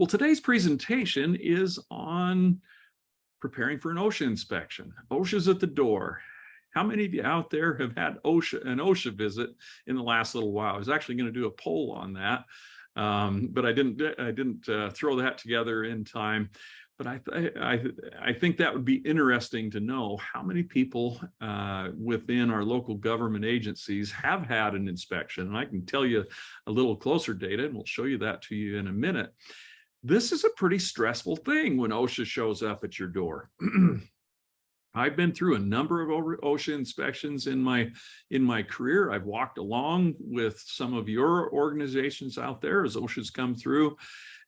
Well, today's presentation is on preparing for an OSHA inspection. OSHA's at the door. How many of you out there have had an OSHA visit in the last little while? I was actually going to do a poll on that, but I didn't throw that together in time. But I think that would be interesting to know how many people within our local government agencies have had an inspection. And I can tell you a little closer data, and we'll show you that to you in a minute. This is a pretty stressful thing when OSHA shows up at your door. I've been through a number of OSHA inspections in my career. I've walked along with some of your organizations out there as OSHA's come through,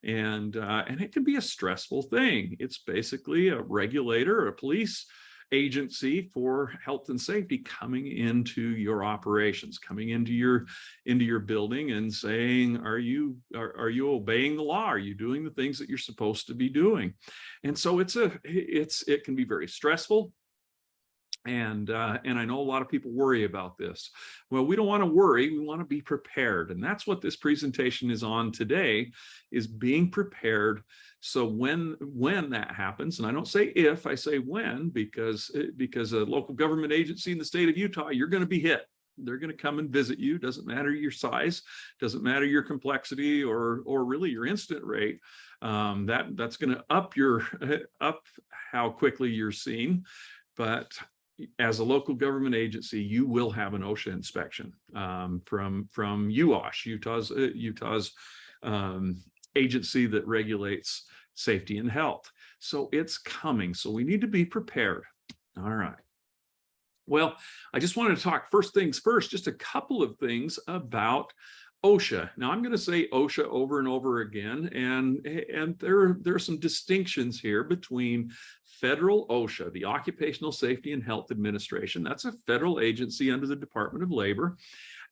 and it can be a stressful thing. It's basically a regulator, a police agency for health and safety coming into your operations, coming into your building and saying, are you obeying the law? Are you doing the things that you're supposed to be doing? And so it can be very stressful. And I know a lot of people worry about this. Well, we don't want to worry, we want to be prepared. And that's what this presentation is on today, is being prepared. So when that happens, and I don't say if, I say when, because a local government agency in the state of Utah, you're going to be hit. They're going to come and visit you. Doesn't matter your size, doesn't matter your complexity or really your incident rate. That's going to up how quickly you're seen. But as a local government agency, you will have an OSHA inspection from UOSH, Utah's agency that regulates safety and health. So it's coming. So we need to be prepared. All right. Well, I just wanted to talk first things first, just a couple of things about OSHA. Now, I'm going to say OSHA over and over again, and there are some distinctions here between federal OSHA, the Occupational Safety and Health Administration. That's a federal agency under the Department of Labor,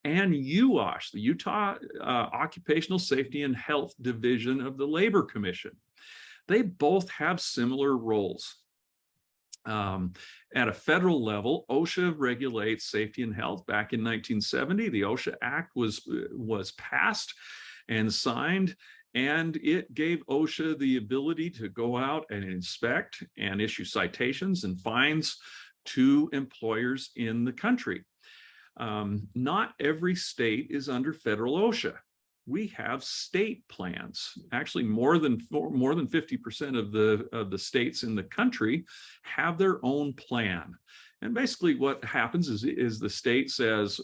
and UOSH, the Utah Occupational Safety and Health Division of the Labor Commission. They both have similar roles. At a federal level, OSHA regulates safety and health. Back in 1970, the OSHA Act was passed and signed, and it gave OSHA the ability to go out and inspect and issue citations and fines to employers in the country. Not every state is under federal OSHA. We have state plans. Actually, more than 50% of the states in the country have their own plan. And basically what happens is the state says,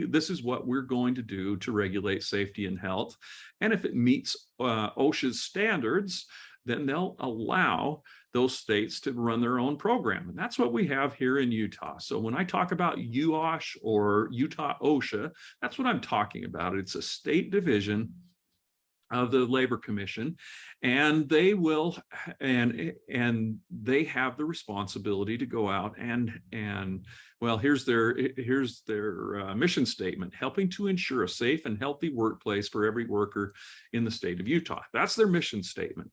this is what we're going to do to regulate safety and health. And if it meets OSHA's standards, then they'll allow those states to run their own program. And that's what we have here in Utah. So when I talk about UOSH or Utah OSHA, that's what I'm talking about. It's a state division of the Labor Commission, and they will, and they have the responsibility to go out and well, here's their mission statement: helping to ensure a safe and healthy workplace for every worker in the state of Utah. That's their mission statement.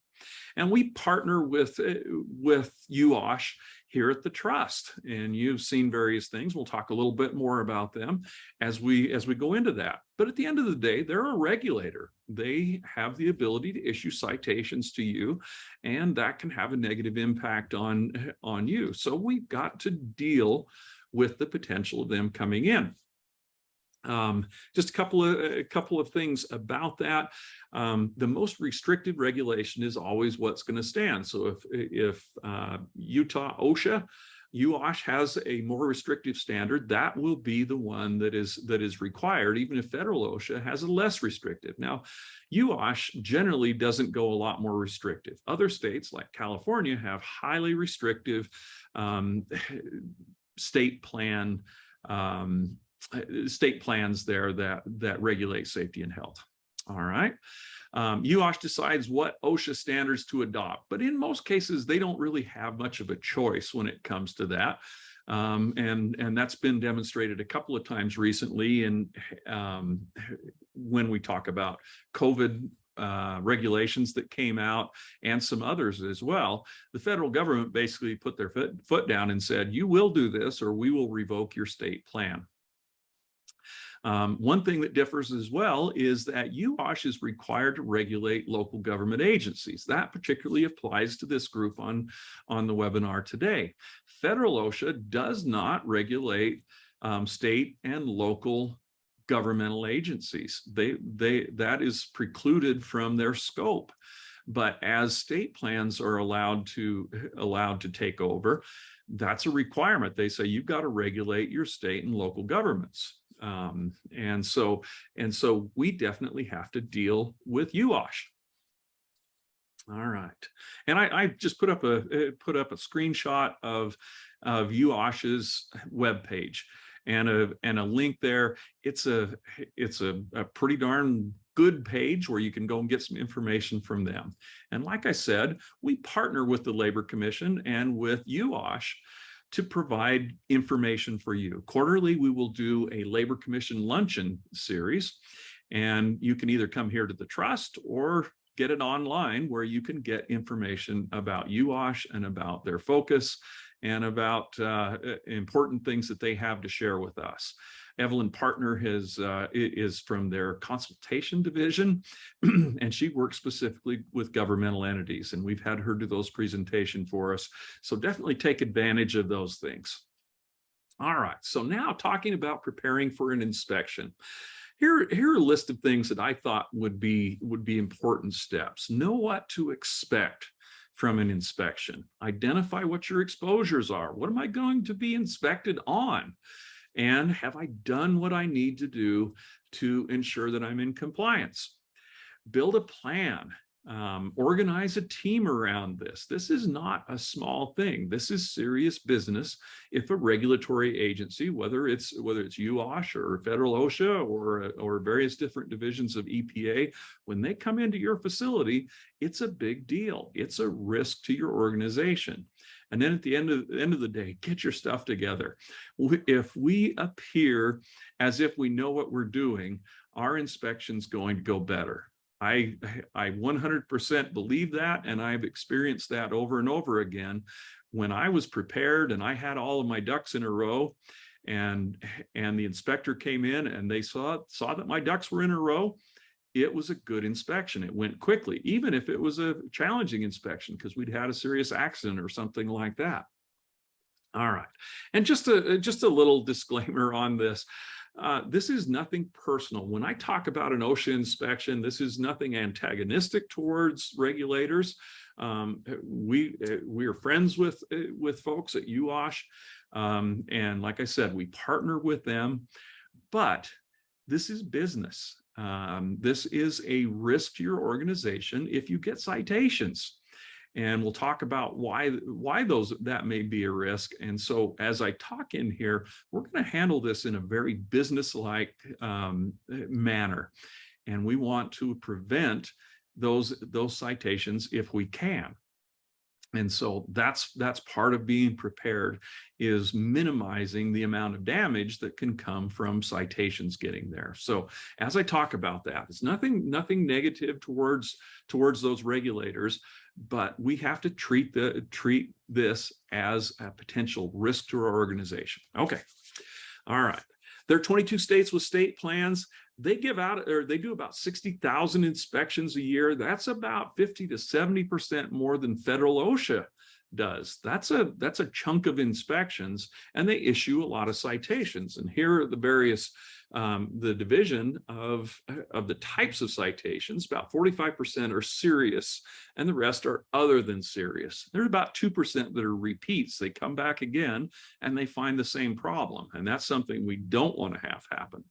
And we partner with UOSH here at the Trust, and you've seen various things. We'll talk a little bit more about them as we go into that. But at the end of the day, they're a regulator. They have the ability to issue citations to you, and that can have a negative impact on you. So we've got to deal with the potential of them coming in. Just a couple of things about that. The most restrictive regulation is always what's going to stand. So if Utah OSHA, UOSH has a more restrictive standard, that will be the one that is required, even if federal OSHA has a less restrictive. Now, UOSH generally doesn't go a lot more restrictive. Other states like California have highly restrictive state plans there that regulate safety and health. All right. UOSH decides what OSHA standards to adopt, but in most cases, they don't really have much of a choice when it comes to that. And that's been demonstrated a couple of times recently. And when we talk about COVID regulations that came out and some others as well, the federal government basically put their foot down and said, you will do this or we will revoke your state plan. One thing that differs as well is that UOSH is required to regulate local government agencies. That particularly applies to this group on the webinar today. Federal OSHA does not regulate state and local governmental agencies. That is precluded from their scope. But as state plans are allowed to take over, that's a requirement. They say you've got to regulate your state and local governments. And so we definitely have to deal with UOSH. All right, and I just put up a screenshot of UOSH's webpage and a link there. It's a pretty darn good page where you can go and get some information from them. And like I said, we partner with the Labor Commission and with UOSH to provide information for you. Quarterly, we will do a Labor Commission luncheon series, and you can either come here to the Trust or get it online, where you can get information about UOSH and about their focus and about important things that they have to share with us. Evelyn Partner is from their consultation division, and she works specifically with governmental entities, and we've had her do those presentations for us. So definitely take advantage of those things. All right, so now talking about preparing for an inspection. Here are a list of things that I thought would be important steps. Know what to expect from an inspection. Identify what your exposures are. What am I going to be inspected on? And have I done what I need to do to ensure that I'm in compliance? Build a plan. Organize a team around this. This is not a small thing. This is serious business. If a regulatory agency, whether it's UOSH or federal OSHA or various different divisions of EPA, when they come into your facility, it's a big deal. It's a risk to your organization. And then at the end of the day, get your stuff together. If we appear as if we know what we're doing, our inspection's going to go better. I 100% believe that, and I've experienced that over and over again. When I was prepared and I had all of my ducks in a row, and the inspector came in and they saw that my ducks were in a row, it was a good inspection. It went quickly, even if it was a challenging inspection because we'd had a serious accident or something like that. All right, and just a little disclaimer on this. This is nothing personal. When I talk about an OSHA inspection, this is nothing antagonistic towards regulators. We are friends with folks at UOSH, and like I said, we partner with them. But this is business. This is a risk to your organization if you get citations. And we'll talk about why that may be a risk. And so as I talk in here, we're going to handle this in a very business-like manner. And we want to prevent those citations if we can. And so that's part of being prepared, is minimizing the amount of damage that can come from citations getting there. So as I talk about that, it's nothing negative towards those regulators, but we have to treat this as a potential risk to our organization. Okay, all right. There are 22 states with state plans. They do about 60,000 inspections a year. That's about 50 to 70% more than federal OSHA does. That's a chunk of inspections, and they issue a lot of citations. And here are the various the division of the types of citations. About 45% are serious, and the rest are other than serious. There's about 2% that are repeats. They come back again and they find the same problem, and that's something we don't want to have happen.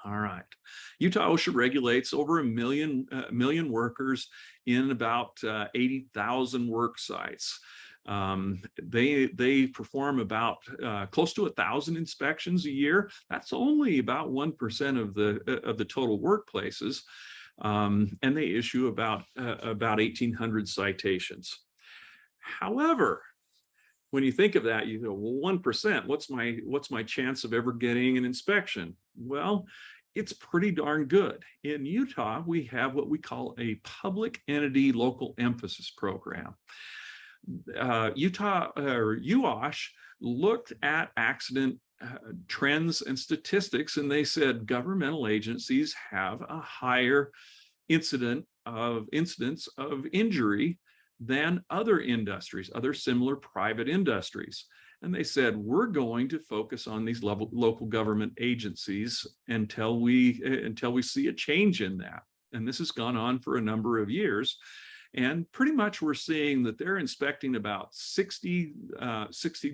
All right. Utah OSHA regulates over a million workers in about 80,000 work sites. They perform about close to 1,000 inspections a year. That's only about 1% of the total workplaces, and they issue about 1,800 citations. However, when you think of that, you go, well, 1%, what's my chance of ever getting an inspection? Well, it's pretty darn good. In Utah, we have what we call a public entity local emphasis program. UOSH looked at accident trends and statistics, and they said governmental agencies have a higher incidence of injury than other industries, other similar private industries. And they said, we're going to focus on these local government agencies until we see a change in that. And this has gone on for a number of years. And pretty much we're seeing that they're inspecting about 60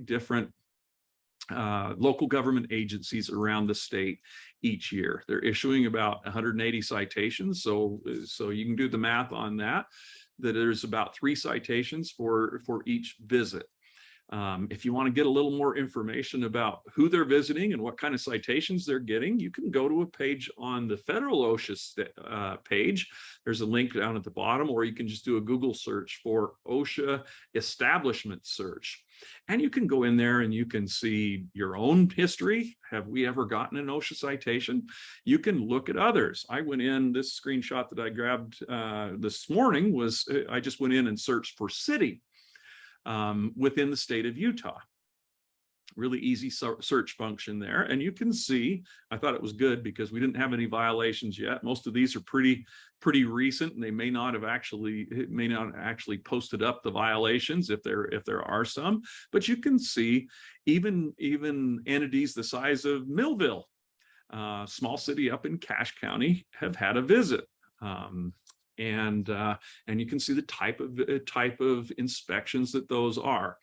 different local government agencies around the state each year. They're issuing about 180 citations. So you can do the math on that, that there's about 3 citations for each visit. If you want to get a little more information about who they're visiting and what kind of citations they're getting, you can go to a page on the federal OSHA page. There's a link down at the bottom, or you can just do a Google search for OSHA establishment search. And you can go in there and you can see your own history. Have we ever gotten an OSHA citation? You can look at others. I went in, this screenshot that I grabbed this morning was, I just went in and searched for city within the state of Utah. Really easy search function there. And you can see, I thought it was good because we didn't have any violations yet. Most of these are pretty recent, and they may not actually posted up the violations if there are some. But you can see even entities the size of Millville, small city up in Cache County, have had a visit. And you can see the type of inspections that those are.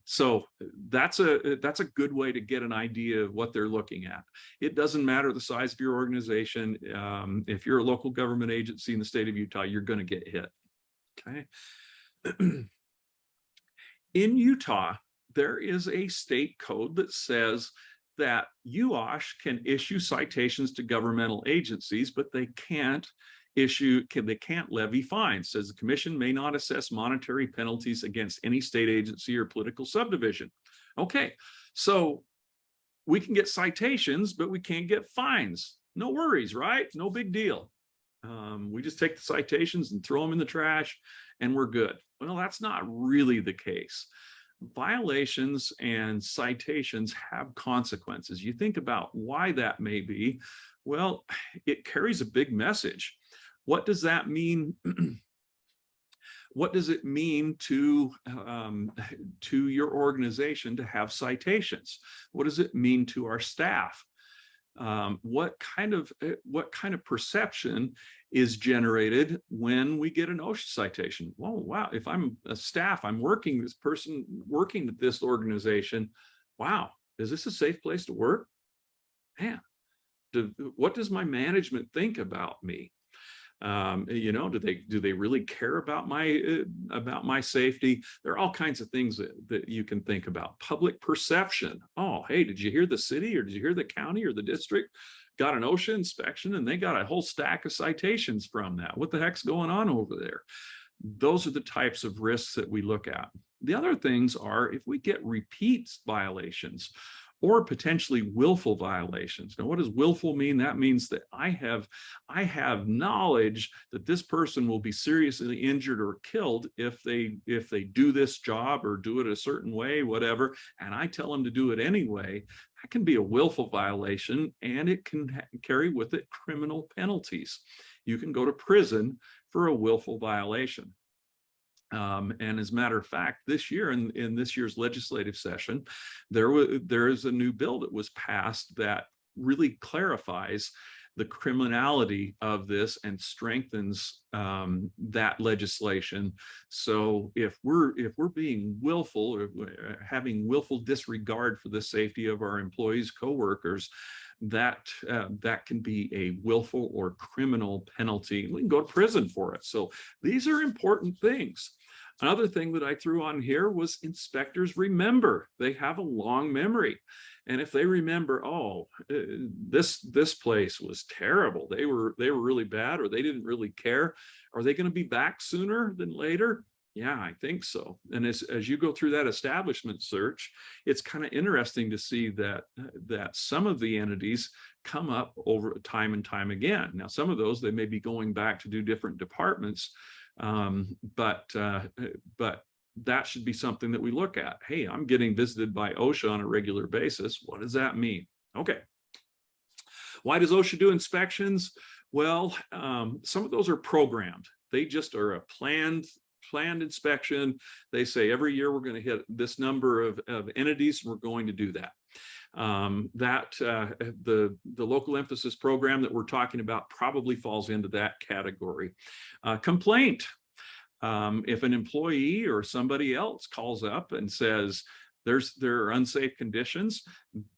So that's a good way to get an idea of what they're looking at. It doesn't matter the size of your organization. If you're a local government agency in the state of Utah, you're going to get hit. Okay. In Utah, there is a state code that says that UOSH can issue citations to governmental agencies, but they can't levy fines. Says the commission may not assess monetary penalties against any state agency or political subdivision. Okay, so we can get citations, but we can't get fines. No worries, right? No big deal. We just take the citations and throw them in the trash and we're good. Well, that's not really the case. Violations and citations have consequences. You think about why that may be. Well, it carries a big message. What does that mean? What does it mean to your organization to have citations? What does it mean to our staff? What kind of perception is generated when we get an OSHA citation? Well, wow, if I'm a staff, I'm working at this organization. Wow, is this a safe place to work? Man, what does my management think about me? Do they really care about my safety? There are all kinds of things that you can think about. Public perception. Oh, hey, did you hear the city, or did you hear the county or the district got an OSHA inspection and they got a whole stack of citations from that? What the heck's going on over there? Those are the types of risks that we look at. The other things are if we get repeat violations or potentially willful violations. Now, what does willful mean? That means that I have knowledge that this person will be seriously injured or killed if they do this job or do it a certain way, whatever, and I tell them to do it anyway. That can be a willful violation, and it can carry with it criminal penalties. You can go to prison for a willful violation. And as a matter of fact, this year in this year's legislative session, there is a new bill that was passed that really clarifies the criminality of this and strengthens that legislation. So if we're being willful or having willful disregard for the safety of our employees, coworkers, that can be a willful or criminal penalty. We can go to prison for it. So these are important things. Another thing that I threw on here was inspectors remember. They have a long memory. And if they remember, oh, this place was terrible, they were really bad, or they didn't really care, are they going to be back sooner than later? Yeah, I think so. And as you go through that establishment search, it's kind of interesting to see that some of the entities come up over time and time again. Now, some of those, they may be going back to do different departments, but that should be something that we look at. Hey, I'm getting visited by OSHA on a regular basis. What does that mean? Okay. Why does OSHA do inspections? Well, some of those are programmed. They just are a planned inspection. They say every year we're going to hit this number of entities, and we're going to do that. The local emphasis program that we're talking about probably falls into that category. Complaint. If an employee or somebody else calls up and says there are unsafe conditions,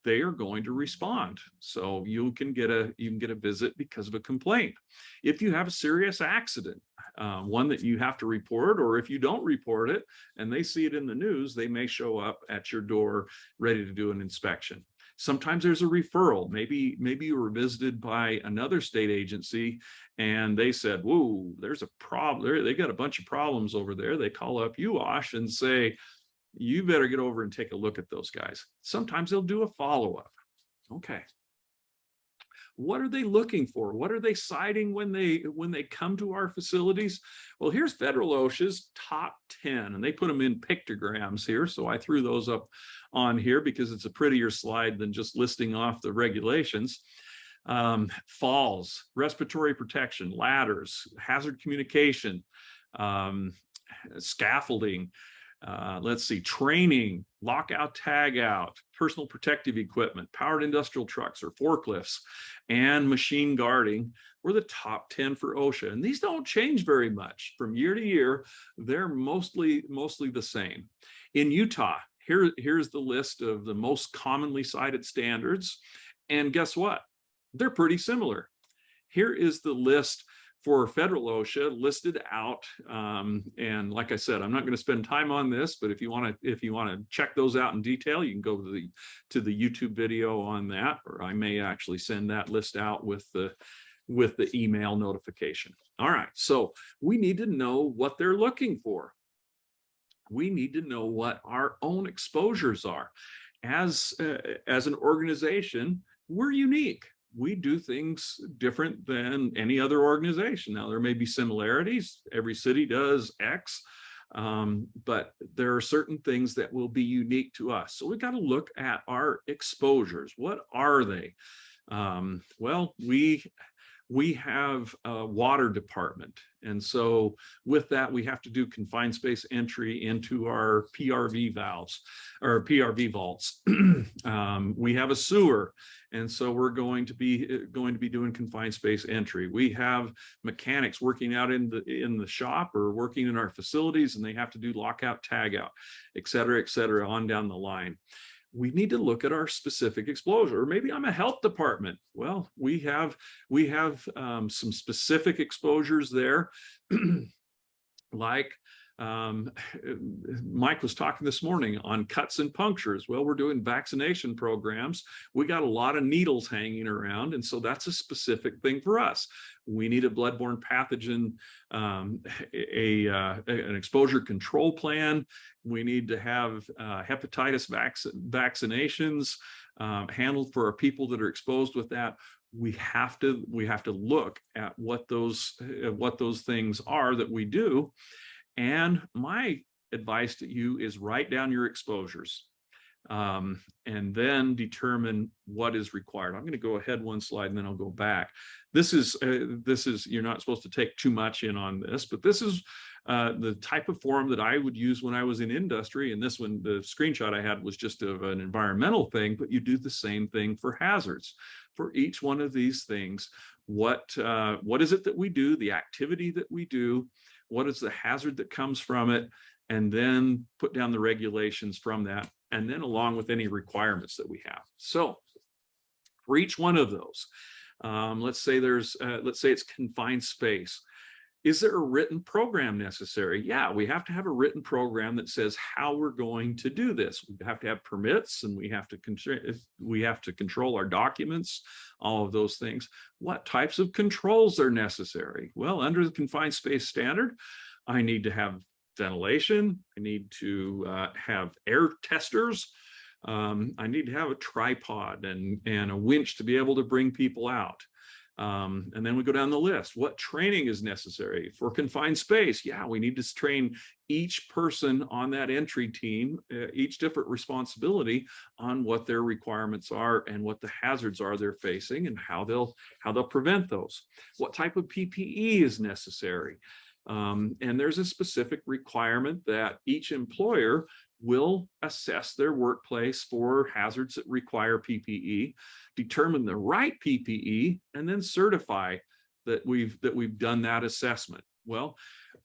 they are going to respond. So you can get a visit because of a complaint. If you have a serious accident, one that you have to report, or if you don't report it and they see it in the news, they may show up at your door ready to do an inspection. Sometimes there's a referral. Maybe you were visited by another state agency and they said, whoa, there's a problem. They got a bunch of problems over there. They call up UOSH and say, you better get over and take a look at those guys. Sometimes they'll do a follow-up. Okay. What are they looking for? What are they citing when they come to our facilities? Well, here's Federal OSHA's top 10, and they put them in pictograms here. So I threw those up on here because it's a prettier slide than just listing off the regulations. Falls, respiratory protection, ladders, hazard communication, scaffolding, let's see, training, lockout, tag out, personal protective equipment, powered industrial trucks or forklifts, and machine guarding were the top 10 for OSHA. And these don't change very much from year to year. They're mostly the same. In Utah, here's the list of the most commonly cited standards. And guess what? They're pretty similar. Here is the list for Federal OSHA listed out, and like I said, I'm not going to spend time on this, but if you want to check those out in detail, you can go to the YouTube video on that, or I may actually send that list out with the email notification. All right, so we need to know what they're looking for. We need to know what our own exposures are. As an organization, we're unique. We do things different than any other organization. Now, there may be similarities. Every city does X, but there are certain things that will be unique to us. So we've got to look at our exposures. What are they? Well, we have a water department. And so with that, we have to do confined space entry into our PRV valves or PRV vaults. We have a sewer. And so we're going to be doing confined space entry. We have mechanics working out in the shop or working in our facilities, and they have to do lockout, tag out, et cetera, on down the line. We need to look at our specific exposure. Or maybe I'm a health department. Well, we have some specific exposures there, like Mike was talking this morning on cuts and punctures. Well, we're doing vaccination programs. We got a lot of needles hanging around, and so that's a specific thing for us. We need a bloodborne pathogen, an exposure control plan. We need to have hepatitis vaccinations handled for our people that are exposed with that. We have to look at what those things are that we do. And my advice to you is write down your exposures and then determine what is required. I'm going to go ahead one slide and then I'll go back. This is you're not supposed to take too much in on this, but this is the type of form that I would use when I was in industry. And this one, the screenshot I had was just of an environmental thing, but you do the same thing for hazards. For each one of these things, what is it that we do, the activity that we do, what is the hazard that comes from it, and then put down the regulations from that, and then along with any requirements that we have. So for each one of those, let's say it's confined space. Is there a written program necessary? Yeah, we have to have a written program that says how we're going to do this. We have to have permits, and we have to control our documents, all of those things. What types of controls are necessary? Well, under the confined space standard, I need to have ventilation. I need to have air testers. I need to have a tripod and a winch to be able to bring people out. And then we go down the list. What training is necessary for confined space? Yeah, we need to train each person on that entry team, each different responsibility on what their requirements are and what the hazards are they're facing and how they'll prevent those. What type of PPE is necessary? And there's a specific requirement that each employer will assess their workplace for hazards that require PPE, determine the right PPE, and then certify that we've done that assessment. Well,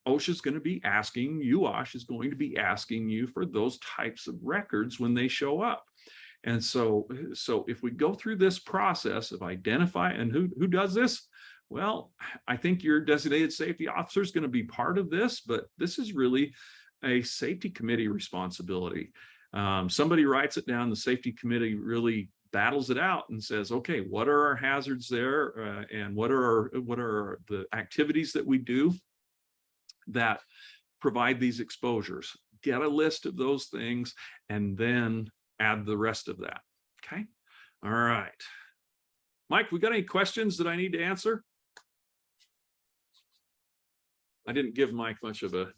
OSHA is going to be asking, UOSH is going to be asking you for those types of records when they show up. And so if we go through this process of identify, and who does this? Well, I think your designated safety officer is going to be part of this, but this is really a safety committee responsibility. Somebody writes it down, the safety committee really battles it out and says, okay, what are our hazards there? And what are the activities that we do that provide these exposures? Get a list of those things and then add the rest of that. Okay. All right. Mike, we got any questions that I need to answer? I didn't give Mike much of a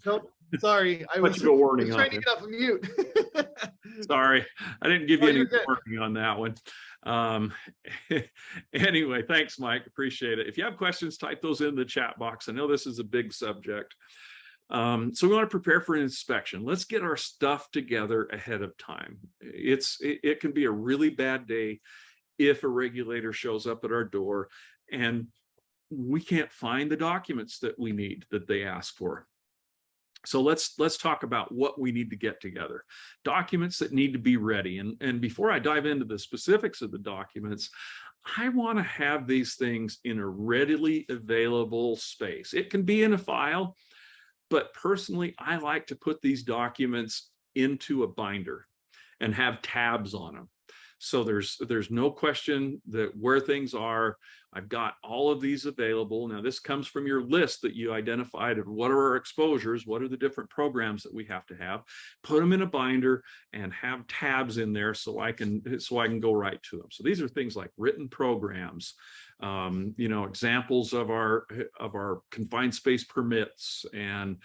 sorry. I was warning trying to get off of mute. Sorry, I didn't give you any warning on that one. Anyway, thanks, Mike. Appreciate it. If you have questions, type those in the chat box. I know this is a big subject. So we want to prepare for an inspection. Let's get our stuff together ahead of time. It can be a really bad day if a regulator shows up at our door and we can't find the documents that we need, that they ask for. So let's talk about what we need to get together. Documents that need to be ready. And before I dive into the specifics of the documents, I want to have these things in a readily available space. It can be in a file, but personally, I like to put these documents into a binder and have tabs on them. So there's no question that where things are, I've got all of these available. Now, this comes from your list that you identified of what are our exposures, what are the different programs that we have to have, put them in a binder and have tabs in there so I can go right to them. So these are things like written programs, examples of our confined space permits and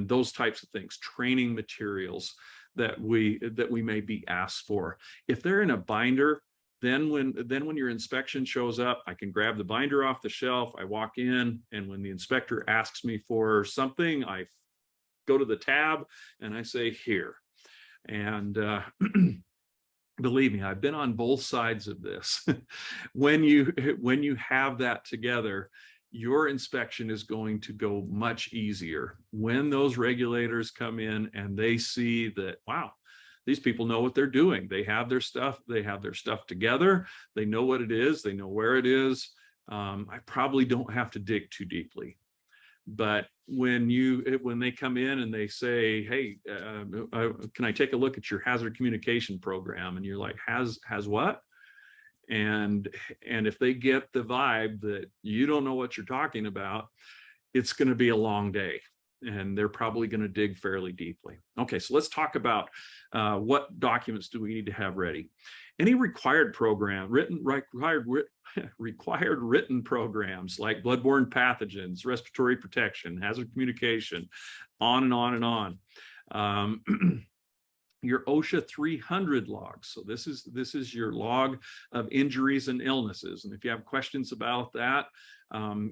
those types of things, training materials that we may be asked for. If they're in a binder, then when your inspection shows up, I can grab the binder off the shelf, I walk in, and when the inspector asks me for something, I go to the tab and I say, here. And believe me, I've been on both sides of this. When you have that together, your inspection is going to go much easier when those regulators come in and they see that, wow, these people know what they're doing. They have their stuff together. They know what it is. They know where it is. I probably don't have to dig too deeply. But when they come in and they say, hey, can I take a look at your hazard communication program? And you're like, has what? And if they get the vibe that you don't know what you're talking about, it's going to be a long day and they're probably going to dig fairly deeply. Okay, so let's talk about what documents do we need to have ready. Any required program, required written programs like bloodborne pathogens, respiratory protection, hazard communication, on and on and on. Your OSHA 300 logs. So this is your log of injuries and illnesses. And if you have questions about that,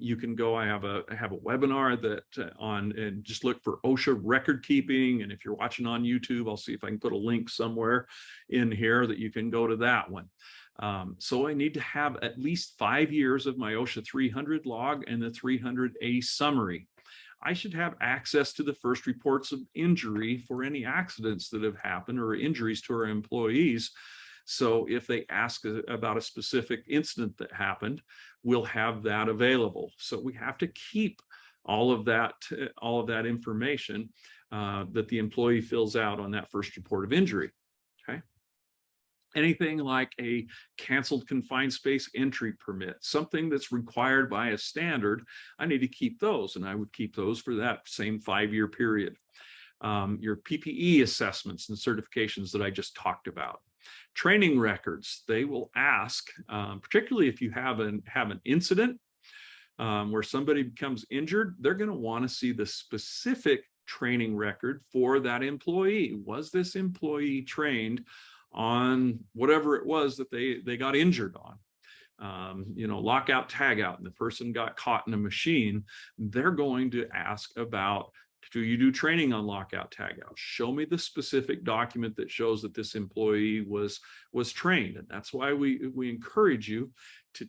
you can go. I have a webinar that and just look for OSHA record keeping. And if you're watching on YouTube, I'll see if I can put a link somewhere in here that you can go to that one. So I need to have at least 5 years of my OSHA 300 log and the 300A summary. I should have access to the first reports of injury for any accidents that have happened or injuries to our employees. So if they ask about a specific incident that happened, we'll have that available. So we have to keep all of that information that the employee fills out on that first report of injury. Okay. Anything like a canceled confined space entry permit, something that's required by a standard, I need to keep those, and I would keep those for that same 5-year period. Your PPE assessments and certifications that I just talked about. Training records, they will ask, particularly if you have an incident where somebody becomes injured, they're going to want to see the specific training record for that employee. Was this employee trained on whatever it was that they got injured on? You know, lockout, tagout, and the person got caught in a machine, they're going to ask about, do you do training on lockout, tagout? Show me the specific document that shows that this employee was trained. And that's why we encourage you to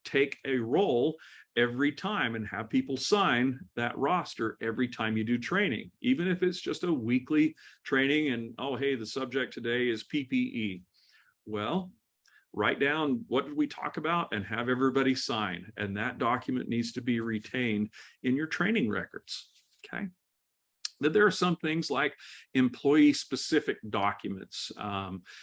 take a roll every time and have people sign that roster every time you do training, even if it's just a weekly training and, oh, hey, the subject today is PPE. Well, write down what did we talk about and have everybody sign. And that document needs to be retained in your training records. Okay. That there are some things like employee specific documents,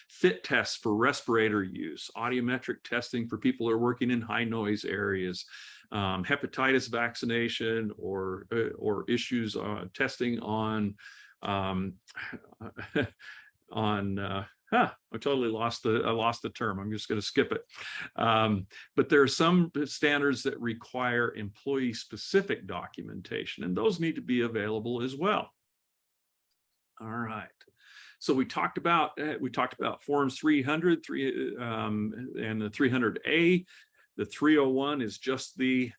fit tests for respirator use, audiometric testing for people who are working in high noise areas, hepatitis vaccination, or issues testing on I totally lost the term. I'm just going to skip it. But there are some standards that require employee specific documentation, and those need to be available as well. All right. So we talked about forms 300, and the 300A. The 301 is just the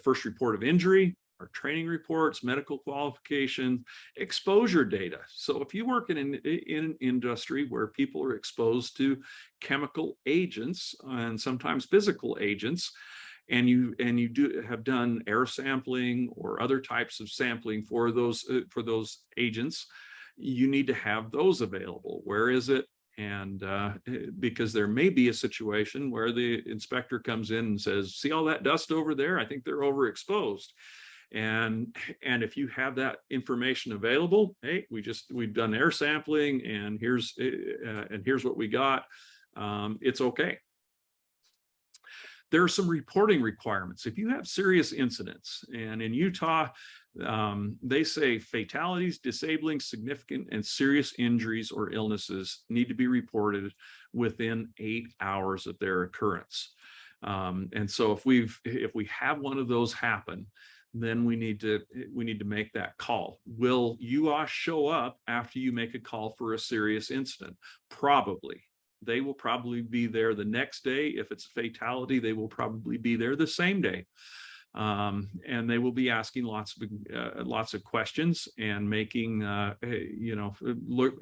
first report of injury. Our training reports, medical qualification, exposure data. So if you work in an industry where people are exposed to chemical agents and sometimes physical agents, and you have done air sampling or other types of sampling for those agents, you need to have those available. Where is it? And because there may be a situation where the inspector comes in and says, see all that dust over there? I think they're overexposed. And if you have that information available, hey, we've done air sampling, and here's what we got. It's okay. There are some reporting requirements. If you have serious incidents, and in Utah, they say fatalities, disabling, significant, and serious injuries or illnesses need to be reported within 8 hours of their occurrence. And so if we have one of those happen, then we need to make that call. Will UOSH show up after you make a call for a serious incident? Probably. They will probably be there the next day. If it's a fatality, they will probably be there the same day. And they will be asking lots of questions and making,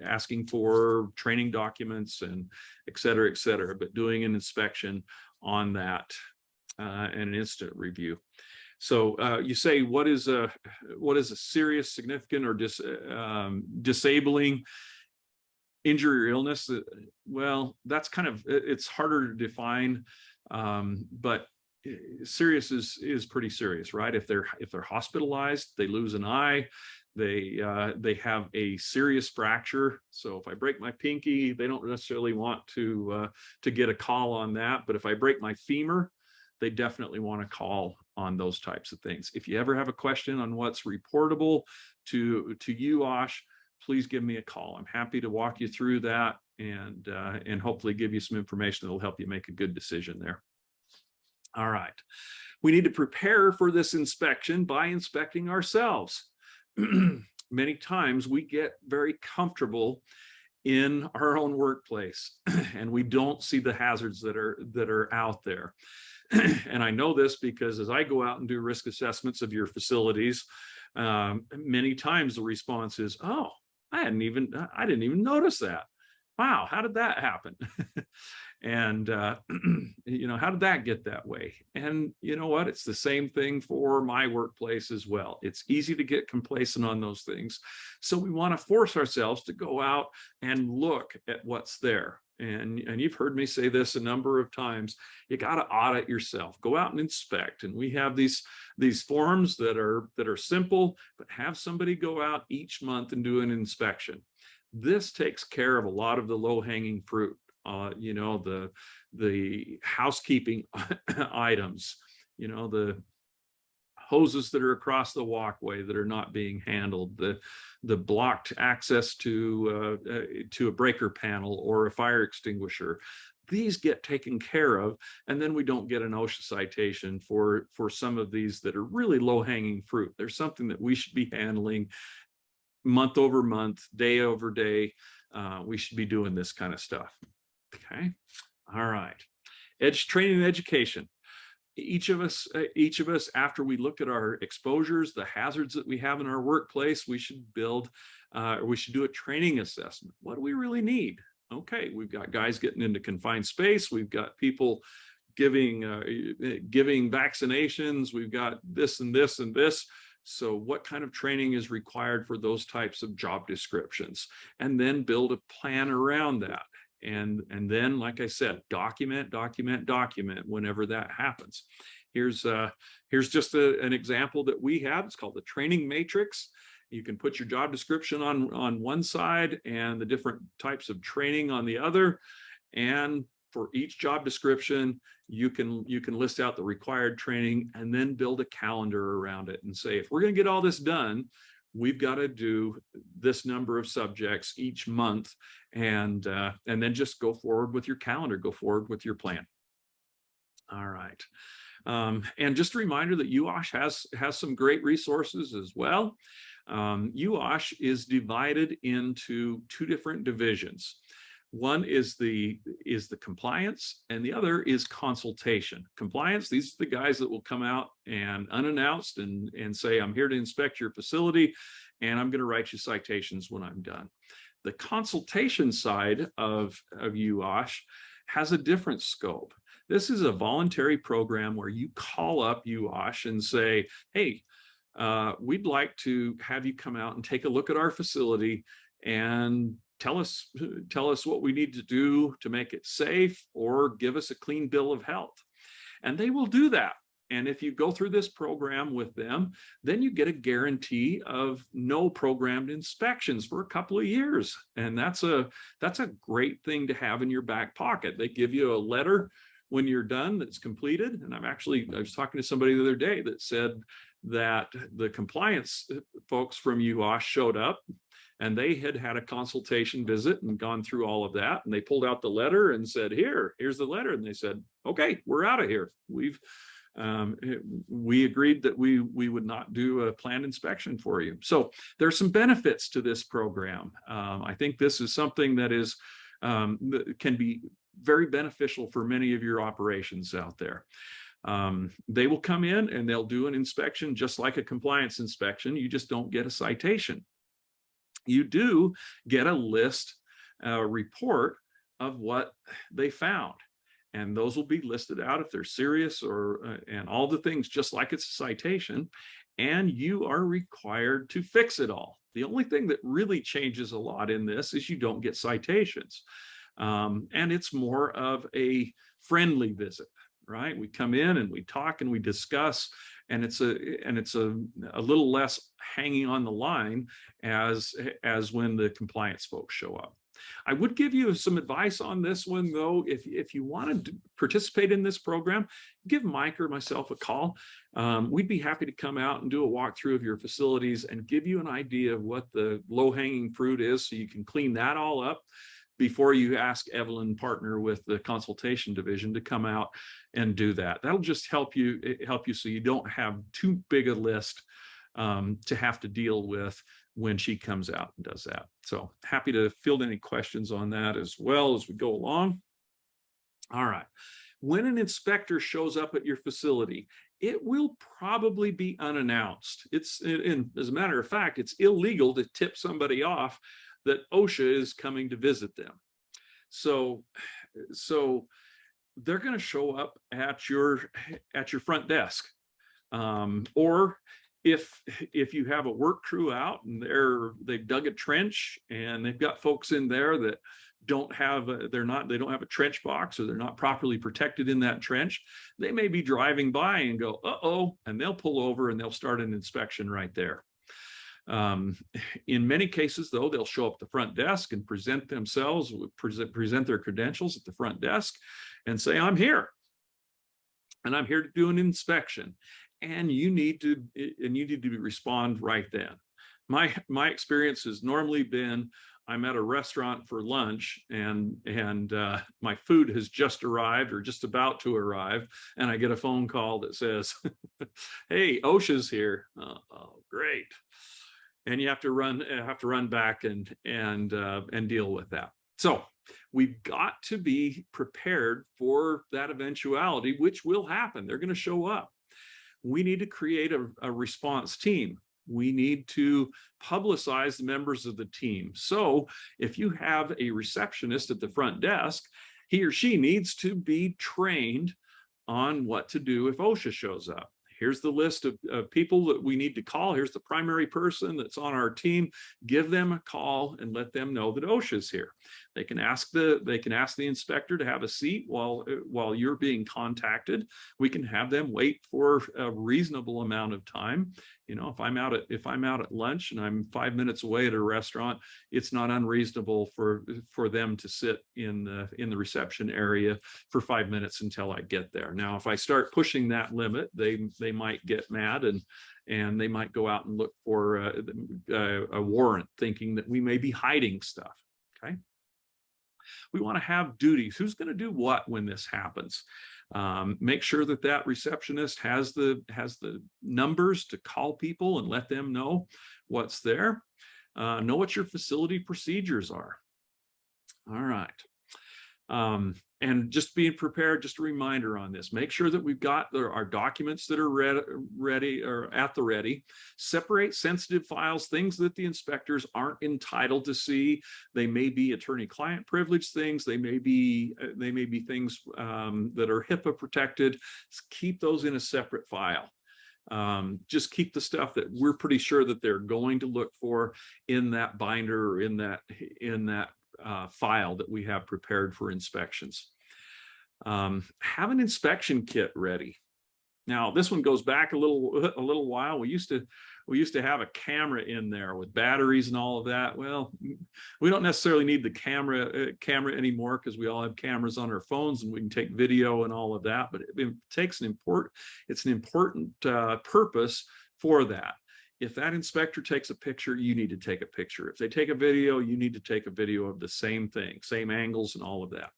asking for training documents and et cetera, but doing an inspection on that and an incident review. So you say, what is a serious, significant, or disabling injury or illness? Well, that's it's harder to define, but serious is pretty serious, right? If they're hospitalized, they lose an eye, they have a serious fracture. So if I break my pinky, they don't necessarily want to get a call on that. But if I break my femur, they definitely want to call on those types of things. If you ever have a question on what's reportable to UOSH, please give me a call. I'm happy to walk you through that and hopefully give you some information that will help you make a good decision there. All right. We need to prepare for this inspection by inspecting ourselves. Many times we get very comfortable in our own workplace and we don't see the hazards that are out there. And I know this because as I go out and do risk assessments of your facilities, many times the response is, oh, I didn't even notice that. Wow, how did that happen? And, how did that get that way? And you know what? It's the same thing for my workplace as well. It's easy to get complacent on those things. So we want to force ourselves to go out and look at what's there. And you've heard me say this a number of times. You got to audit yourself. Go out and inspect. And we have these forms that are simple, but have somebody go out each month and do an inspection. This takes care of a lot of the low-hanging fruit. The housekeeping items. The hoses that are across the walkway that are not being handled, the blocked access to a breaker panel or a fire extinguisher. These get taken care of, and then we don't get an OSHA citation for some of these that are really low-hanging fruit. There's something that we should be handling month over month, day over day. We should be doing this kind of stuff. Okay. All right. Training and education. Each of us, after we look at our exposures, the hazards that we have in our workplace, we should do a training assessment. What do we really need? Okay, we've got guys getting into confined space. We've got people giving vaccinations. We've got this and this and this. So what kind of training is required for those types of job descriptions? And then build a plan around that. And then, like I said, document whenever that happens. Here's just an example that we have. It's called the training matrix. You can put your job description on one side and the different types of training on the other. And for each job description, you can list out the required training and then build a calendar around it and say, if we're going to get all this done, we've got to do this number of subjects each month, and then just go forward with your calendar, go forward with your plan. All right. And just a reminder that UOSH has some great resources as well. UOSH is divided into two different divisions. One is the compliance, and the other is consultation. Compliance, these are the guys that will come out and unannounced and say, I'm here to inspect your facility, and I'm going to write you citations when I'm done. The consultation side of UOSH has a different scope. This is a voluntary program where you call up UOSH and say, hey, we'd like to have you come out and take a look at our facility and tell us what we need to do to make it safe, or give us a clean bill of health. And they will do that. And if you go through this program with them, then you get a guarantee of no programmed inspections for a couple of years. And that's a great thing to have in your back pocket. They give you a letter when you're done that's completed. And I was talking to somebody the other day that said that the compliance folks from UOSH showed up, and they had a consultation visit and gone through all of that. And they pulled out the letter and said, here's the letter. And they said, okay, we're out of here. We agreed that we would not do a planned inspection for you. So there's some benefits to this program. I think this is something that can be very beneficial for many of your operations out there. They will come in and they'll do an inspection just like a compliance inspection. You just don't get a citation. You do get a list, report of what they found. And those will be listed out if they're serious and all the things, just like it's a citation. And you are required to fix it all. The only thing that really changes a lot in this is you don't get citations. And it's more of a friendly visit, right? We come in and we talk and we discuss, and it's a little less hanging on the line as when the compliance folks show up. I would give you some advice on this one, though. If you want to participate in this program, give Mike or myself a call. We'd be happy to come out and do a walkthrough of your facilities and give you an idea of what the low-hanging fruit is, so you can clean that all up before you ask Evelyn, partner with the consultation division, to come out and do that. That'll just help you so you don't have too big a list to have to deal with when she comes out and does that. So happy to field any questions on that as well as we go along. All right. When an inspector shows up at your facility, it will probably be unannounced. As a matter of fact, it's illegal to tip somebody off that OSHA is coming to visit them. So they're going to show up at your front desk, or if you have a work crew out and they've dug a trench and they've got folks in there that don't have a trench box, or they're not properly protected in that trench, they may be driving by and go, uh-oh, and they'll pull over and they'll start an inspection right there. In many cases, though, they'll show up at the front desk and present themselves, present their credentials at the front desk and say, I'm here. and I'm here to do an inspection, and you need to respond right then. My experience has normally been, I'm at a restaurant for lunch, and my food has just arrived or just about to arrive, and I get a phone call that says, "Hey, OSHA's here." Oh, great! And you have to run back and deal with that. So we've got to be prepared for that eventuality, which will happen. They're going to show up. We need to create a response team. We need to publicize the members of the team. So if you have a receptionist at the front desk, he or she needs to be trained on what to do if OSHA shows up. Here's the list of people that we need to call. Here's the primary person that's on our team. Give them a call and let them know that OSHA is here. They can ask the inspector to have a seat while you're being contacted. We can have them wait for a reasonable amount of time. You know, if I'm out at lunch and I'm 5 minutes away at a restaurant, it's not unreasonable for them to sit in the reception area for 5 minutes until I get there. Now, if I start pushing that limit, they might get mad and they might go out and look for a warrant, thinking that we may be hiding stuff. Okay. We want to have duties. Who's going to do what when this happens? Make sure that receptionist has the numbers to call people and let them know what's there. Know what your facility procedures are. All right. And just being prepared, just a reminder on this, make sure that we've got our documents that are ready or at the ready. Separate sensitive files, things that the inspectors aren't entitled to see. They may be attorney-client privilege things. They may be things that are HIPAA protected. Keep those in a separate file. Just keep the stuff that we're pretty sure that they're going to look for in that binder or in that file that we have prepared for inspections. Have an inspection kit ready. Now, this one goes back a little while. We used to have a camera in there with batteries and all of that. Well, we don't necessarily need the camera anymore, because we all have cameras on our phones and we can take video and all of that. But it takes an important purpose for that. If that inspector takes a picture, you need to take a picture. If they take a video, you need to take a video of the same thing, same angles and all of that.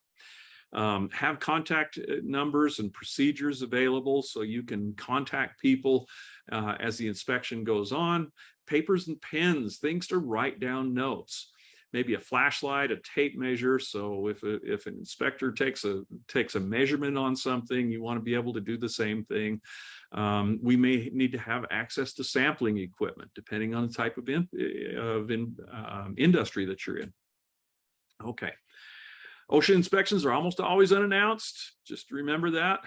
Have contact numbers and procedures available so you can contact people as the inspection goes on. Papers and pens, things to write down notes. Maybe a flashlight, a tape measure. So if an inspector takes a measurement on something, you want to be able to do the same thing. We may need to have access to sampling equipment, depending on the type of industry that you're in. Okay. OSHA inspections are almost always unannounced. Just remember that.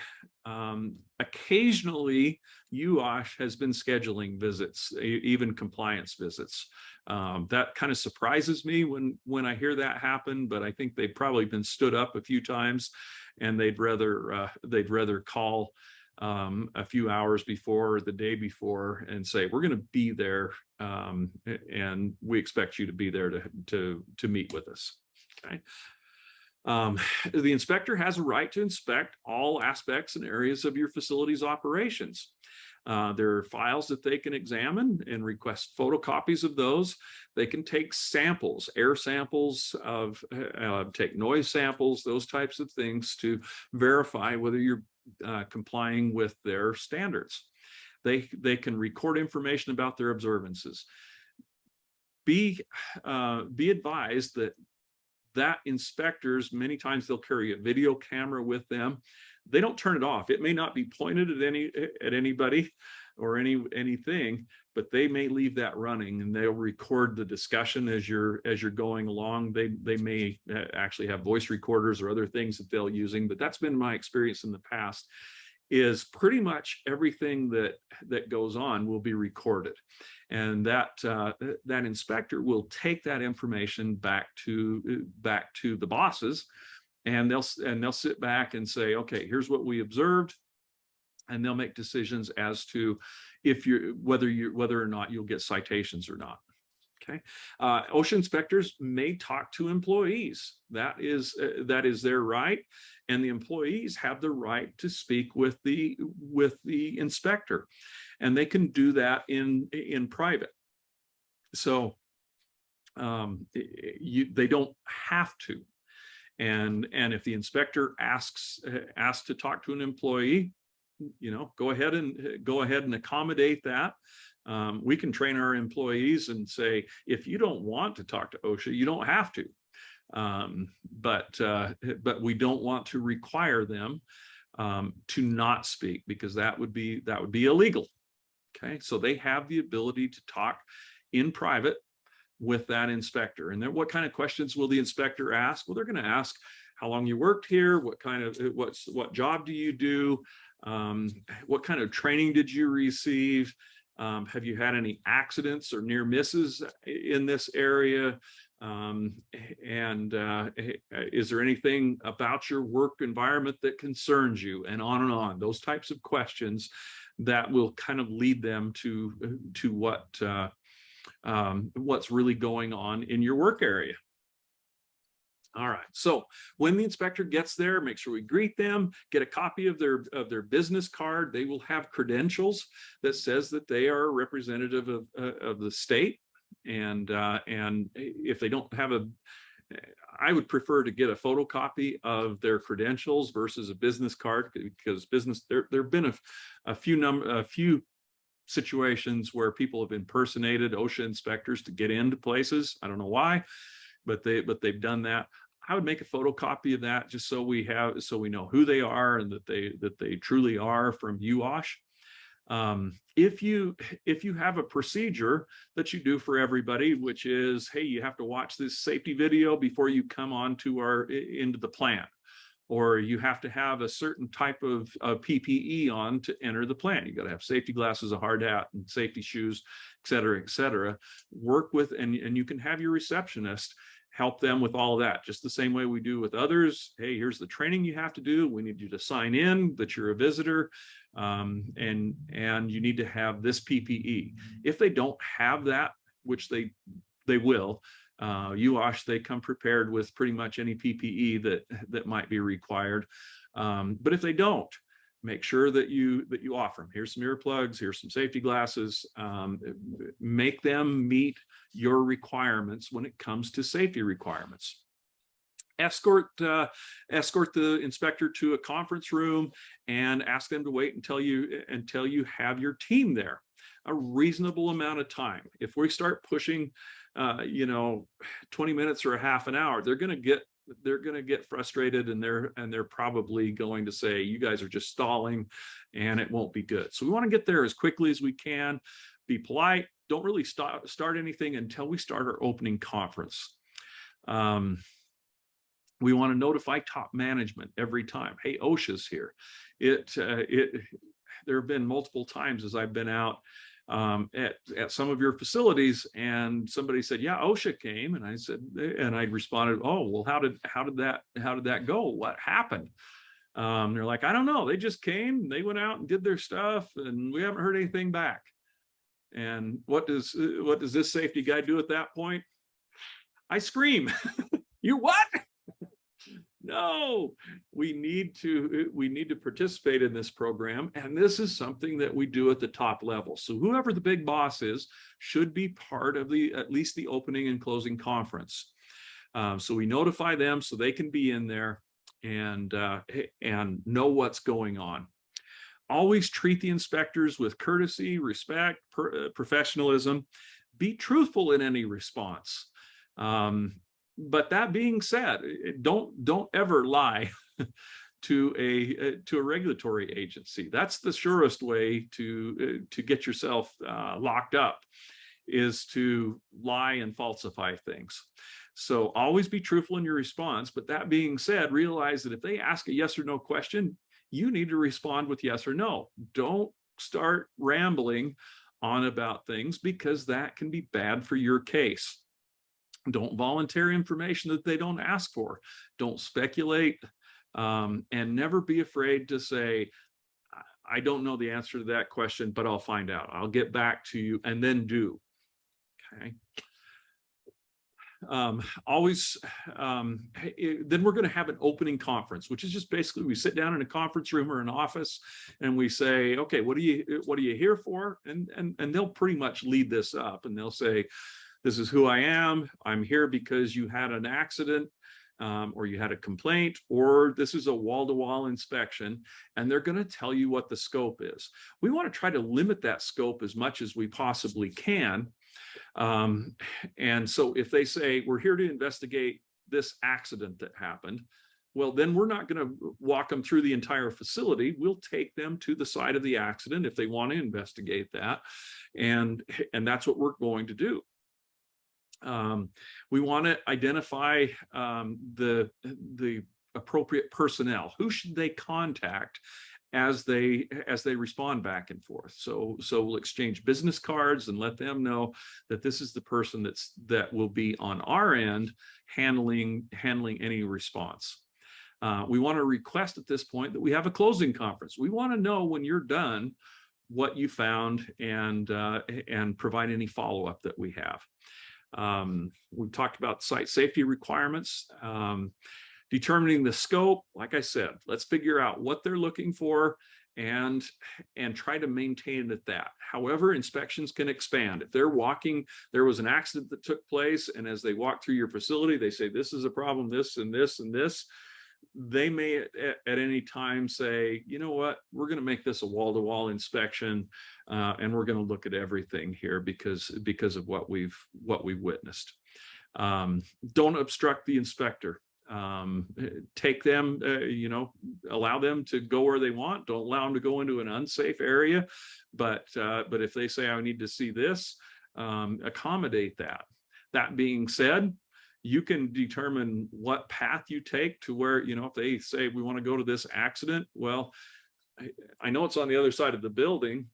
Occasionally, UOSH has been scheduling visits, even compliance visits. That kind of surprises me when I hear that happen, but I think they've probably been stood up a few times, and they'd rather call a few hours before or the day before and say, we're going to be there, and we expect you to be there to meet with us. Okay. The inspector has a right to inspect all aspects and areas of your facility's operations. There are files that they can examine and request photocopies of those. They can take samples, air samples, take noise samples, those types of things to verify whether you're complying with their standards. They can record information about their observances. Be advised that inspectors, many times they'll carry a video camera with them. They don't turn it off. It may not be pointed at anybody or anything, but they may leave that running, and they'll record the discussion as you're going along. They may actually have voice recorders or other things that they'll using, but that's been my experience in the past. Is pretty much everything that goes on will be recorded, and that inspector will take that information back to the bosses, and they'll sit back and say, okay, here's what we observed, and they'll make decisions as to whether or not you'll get citations or not. Okay, OSHA inspectors may talk to employees. That is their right, and the employees have the right to speak with the inspector, and they can do that in private. So they don't have to. And if the inspector asks to talk to an employee, go ahead and accommodate that. We can train our employees and say, if you don't want to talk to OSHA, you don't have to. But we don't want to require them to not speak, because that would be illegal. Okay, so they have the ability to talk in private with that inspector. And then what kind of questions will the inspector ask? Well, they're going to ask how long you worked here, what job do you do, what kind of training did you receive, have you had any accidents or near misses in this area, and is there anything about your work environment that concerns you, and on. Those types of questions that will kind of lead them to what's really going on in your work area. All right, so when the inspector gets there, make sure we greet them, get a copy of their business card. They will have credentials that says that they are a representative of the state, and if they don't have I would prefer to get a photocopy of their credentials versus a business card, because there've been a few situations where people have impersonated OSHA inspectors to get into places. I don't know why, but they've done that. I would make a photocopy of that just so we know who they are and that they truly are from UOSH. If you have a procedure that you do for everybody, which is, hey, you have to watch this safety video before you come into the plant, or you have to have a certain type of PPE on to enter the plant. You got to have safety glasses, a hard hat, and safety shoes, et cetera, et cetera. Work with, and you can have your receptionist help them with all of that, just the same way we do with others. Hey, here's the training you have to do. We need you to sign in that you're a visitor, and you need to have this PPE. If they don't have that, which they will, UOSH, they come prepared with pretty much any PPE that might be required. But if they don't, make sure that you offer them. Here's some earplugs, here's some safety glasses. Make them meet your requirements when it comes to safety requirements. Escort the inspector to a conference room and ask them to wait until you have your team there. A reasonable amount of time. If we start pushing 20 minutes or a half an hour, they're going to get frustrated, and they're probably going to say, you guys are just stalling and it won't be good. So we want to get there as quickly as we can. Be polite. Don't really start anything until we start our opening conference. We want to notify top management every time. Hey, OSHA's here. There have been multiple times as I've been out at some of your facilities, and somebody said, yeah, OSHA came, and I responded, oh, well, how did that go? What happened? They're like, I don't know. They just came, they went out and did their stuff, and we haven't heard anything back. And what does this safety guy do at that point? I scream, you what? No, we need to participate in this program, and this is something that we do at the top level. So whoever the big boss is should be part of at least the opening and closing conference. So we notify them so they can be in there and know what's going on. Always treat the inspectors with courtesy, respect, professionalism. Be truthful in any response. But that being said, don't ever lie to a regulatory agency. That's the surest way to get yourself locked up, is to lie and falsify things. So always be truthful in your response. But that being said, realize that if they ask a yes or no question, you need to respond with yes or no. Don't start rambling on about things, because that can be bad for your case. Don't volunteer information that they don't ask for. Don't speculate, and never be afraid to say, I don't know the answer to that question, but I'll find out. I'll get back to you, and then do. Okay. Always, then we're going to have an opening conference, which is just basically we sit down in a conference room or an office and we say, okay, what are you here for? And they'll pretty much lead this up and they'll say, this is who I am. I'm here because you had an accident. Or you had a complaint, or this is a wall-to-wall inspection, and they're going to tell you what the scope is. We want to try to limit that scope as much as we possibly can. And so if they say, we're here to investigate this accident that happened, well, then we're not going to walk them through the entire facility. We'll take them to the site of the accident if they want to investigate that. And that's what we're going to do. We want to identify the appropriate personnel. Who should they contact as they respond back and forth? So we'll exchange business cards and let them know that this is the person that will be on our end handling any response. We want to request at this point that we have a closing conference. We want to know when you're done what you found and provide any follow-up that we have. We've talked about site safety requirements, determining the scope. Like I said, let's figure out what they're looking for and try to maintain it at that. However, inspections can expand. If they're walking, there was an accident that took place, and as they walk through your facility, they say, this is a problem, this and this and this. They may at any time say, you know what, we're going to make this a wall-to-wall inspection, and we're going to look at everything here because of what we've witnessed. Don't obstruct the inspector. Take them, allow them to go where they want. Don't allow them to go into an unsafe area. But if they say, I need to see this, accommodate that. That being said, you can determine what path you take to where, if they say we want to go to this accident, well, I know it's on the other side of the building,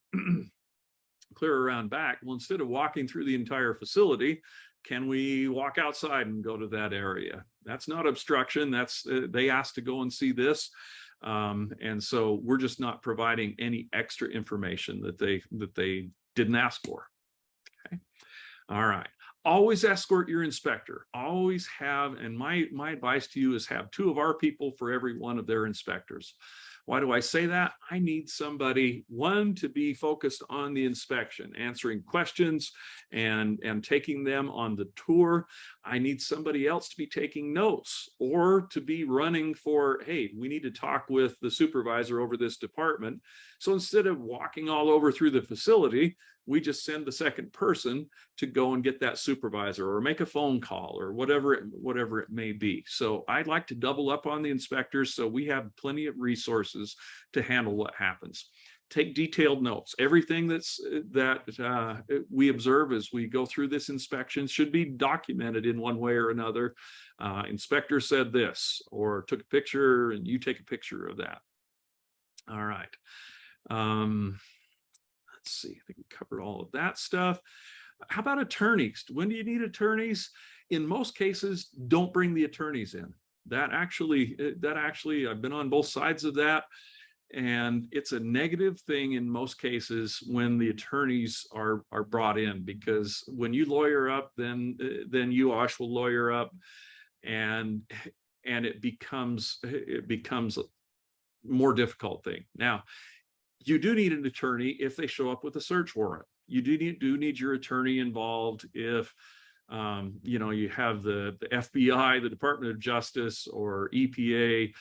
clear around back. Well, instead of walking through the entire facility, can we walk outside and go to that area? That's not obstruction. That's they asked to go and see this. And so we're just not providing any extra information that they didn't ask for. Okay. All right. Always escort your inspector. Always have, and my advice to you is have 2 of our people for every 1 of their inspectors. Why do I say that? I need somebody, 1, to be focused on the inspection, answering questions and taking them on the tour. I need somebody else to be taking notes or to be running for, hey, we need to talk with the supervisor over this department. So instead of walking all over through the facility, we just send the second person to go and get that supervisor or make a phone call or whatever it may be. So I'd like to double up on the inspectors so we have plenty of resources to handle what happens. Take detailed notes. Everything that we observe as we go through this inspection should be documented in one way or another. Inspector said this, or took a picture, and you take a picture of that. All right. Let's see, I think we covered all of that stuff. How about attorneys? When do you need attorneys? In most cases, don't bring the attorneys in. That actually, I've been on both sides of that. And it's a negative thing in most cases when the attorneys are brought in, because when you lawyer up, then UOSH will lawyer up, and it becomes a more difficult thing. Now, you do need an attorney if they show up with a search warrant. You do need your attorney involved if you have the FBI, the Department of Justice, or EPA.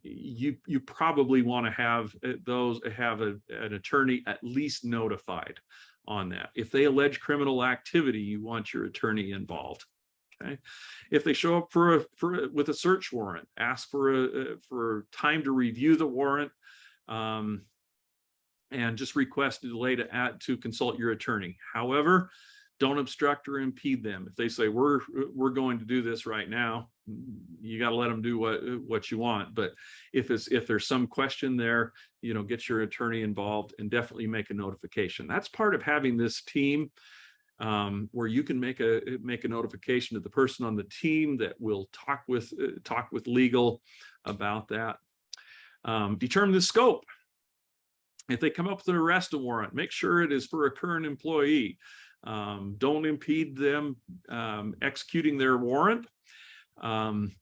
You probably want to have an attorney at least notified on that. If they allege criminal activity, you want your attorney involved. Okay. If they show up with a search warrant, ask for time to review the warrant, and just request a delay to consult your attorney. However, don't obstruct or impede them. If they say we're going to do this right now, you got to let them do what you want. But if there's some question there, get your attorney involved and definitely make a notification. That's part of having this team, where you can make a notification to the person on the team that will talk with legal about that. Determine the scope. If they come up with an arrest warrant, make sure it is for a current employee. Don't impede them executing their warrant.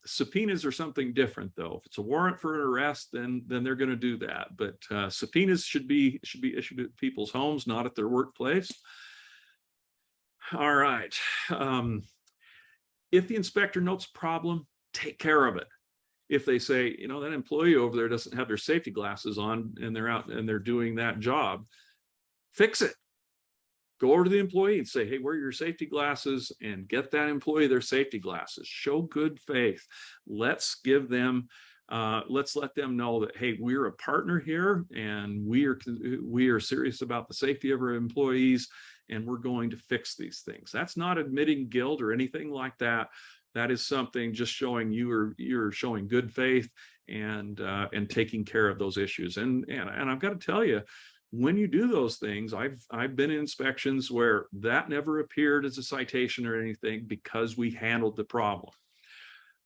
Subpoenas are something different, though. If it's a warrant for an arrest, then they're going to do that. But subpoenas should be issued at people's homes, not at their workplace. All right. If the inspector notes a problem, take care of it. If they say, you know, that employee over there doesn't have their safety glasses on and they're out and they're doing that job, fix it. Go over to the employee and say, hey, wear your safety glasses, and get that employee their safety glasses. Show good faith. Let's give them, let's let them know that, hey, we're a partner here, and we are serious about the safety of our employees, and we're going to fix these things. That's not admitting guilt or anything like that. That is something just showing you're showing good faith and taking care of those issues. And I've got to tell you, when you do those things, I've been in inspections where that never appeared as a citation or anything because we handled the problem.